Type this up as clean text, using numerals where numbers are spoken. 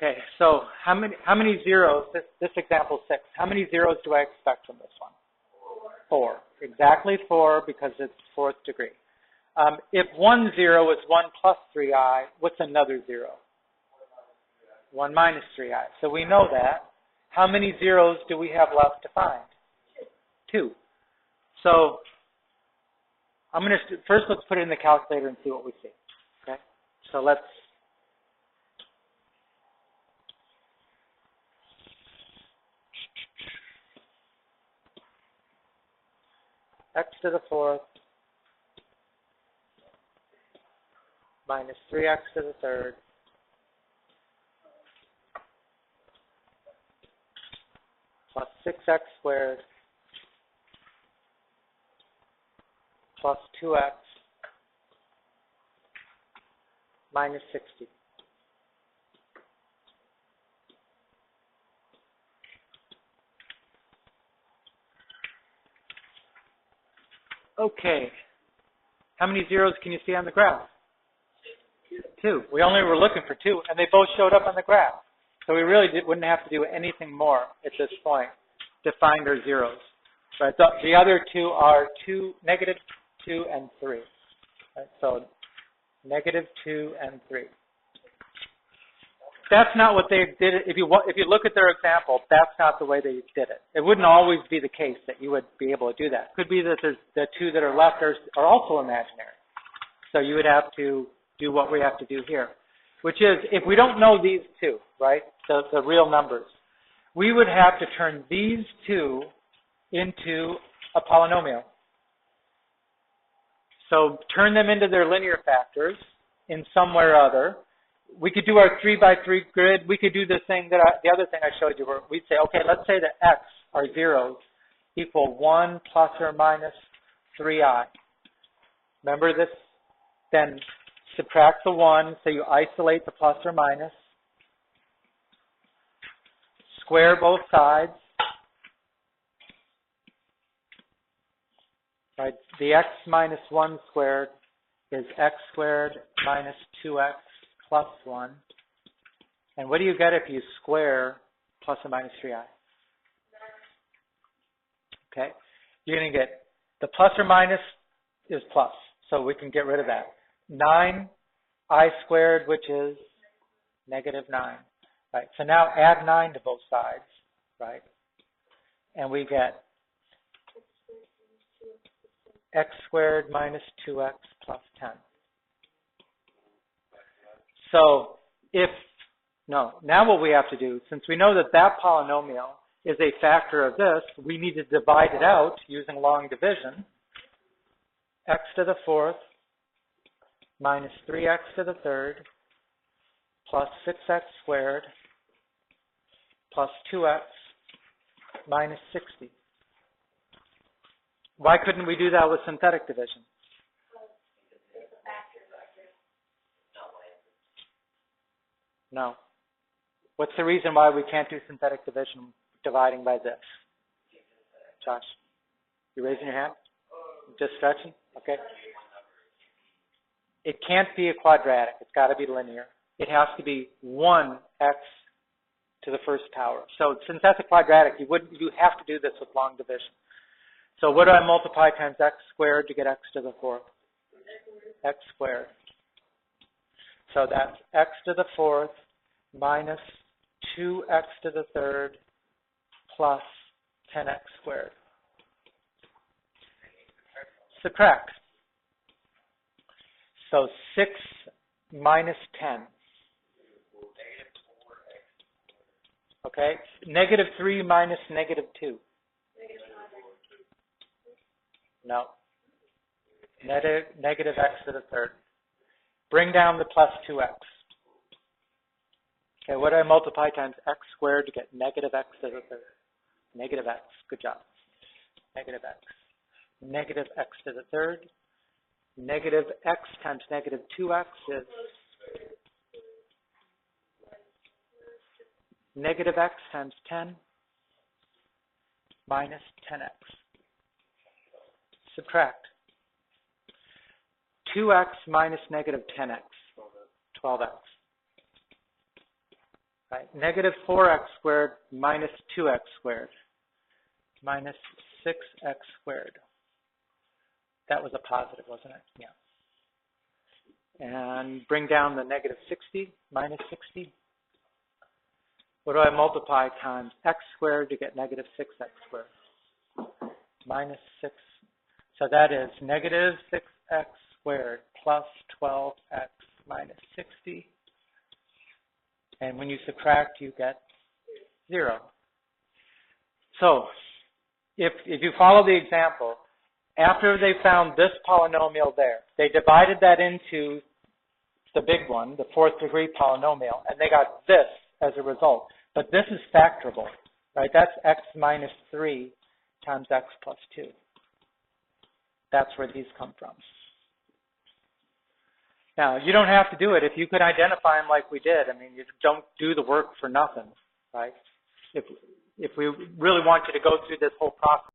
Okay, so how many zeros, this example 6, how many zeros do I expect from this one? 4. Exactly 4 because it's fourth degree. If 1 0 is 1 plus 3i, what's another 0? 1 minus 3i. So we know that. How many zeros do we have left to find? 2. So I'm going to, first let's put it in the calculator and see what we see. Okay, so let's, x to the 4th minus 3x to the 3rd plus 6x squared plus 2x minus 60. Okay, how many zeros can you see on the graph? 2. We only were looking for 2, and they both showed up on the graph. So we really wouldn't have to do anything more at this point to find our zeros. Right? The other 2 are negative 2 and 3. Right? So negative 2 and 3. That's not what they did. If you look at their example, that's not the way they did it. It wouldn't always be the case that you would be able to do that. It could be that there's the 2 that are left are also imaginary. So you would have to do what we have to do here, which is if we don't know these 2, right, the real numbers, we would have to turn these 2 into a polynomial. So turn them into their linear factors in some way or other. We could do our 3 by 3 grid. We could do the other thing I showed you where we'd say, okay, let's say that x, our zeros, equal 1 plus or minus 3i. Remember this? Then subtract the 1, so you isolate the plus or minus. Square both sides. Right? The x minus 1 squared is x squared minus 2x plus 1. And what do you get if you square plus or minus 3i? Okay. You're going to get the plus or minus is plus, so we can get rid of that. 9i squared, which is negative 9. Right. So now add 9 to both sides, right? And we get x squared minus 2x plus 10. So now what we have to do, since we know that that polynomial is a factor of this, we need to divide it out using long division. X to the 4th minus 3x to the 3rd plus 6x squared plus 2x minus 60. Why couldn't we do that with synthetic division? No. What's the reason why we can't do synthetic division dividing by this? Josh, you raising your hand? Just stretching? Okay. It can't be a quadratic. It's got to be linear. It has to be 1x to the first power. So since that's a quadratic, you have to do this with long division. So what do I multiply times x squared to get x to the 4th? X squared. So that's x to the 4th minus 2x to the 3rd plus 10x squared. Subtract. So 6 minus 10. Okay. Negative 3 minus negative 2. No. Negative x to the 3rd. Bring down the plus 2x. Okay, what do I multiply times x squared to get negative x to the 3rd? Negative x. Good job. Negative x. Negative x to the 3rd. Negative x times negative 2x is negative x times 10 minus 10x. Subtract. 2x minus negative 10x. 12x. Right? Negative 4x squared minus 2x squared minus 6x squared. That was a positive, wasn't it? Yeah. And bring down the negative 60, minus 60. What do I multiply times x squared to get negative 6x squared? Minus 6. So that is negative 6x squared plus 12x minus 60. And when you subtract, you get 0. So if you follow the example, after they found this polynomial there, they divided that into the big one, the fourth degree polynomial, and they got this as a result. But this is factorable, right? That's x minus 3 times x plus 2. That's where these come from. Now, you don't have to do it. If you could identify them like we did, I mean, you don't do the work for nothing, right? If we really want you to go through this whole process,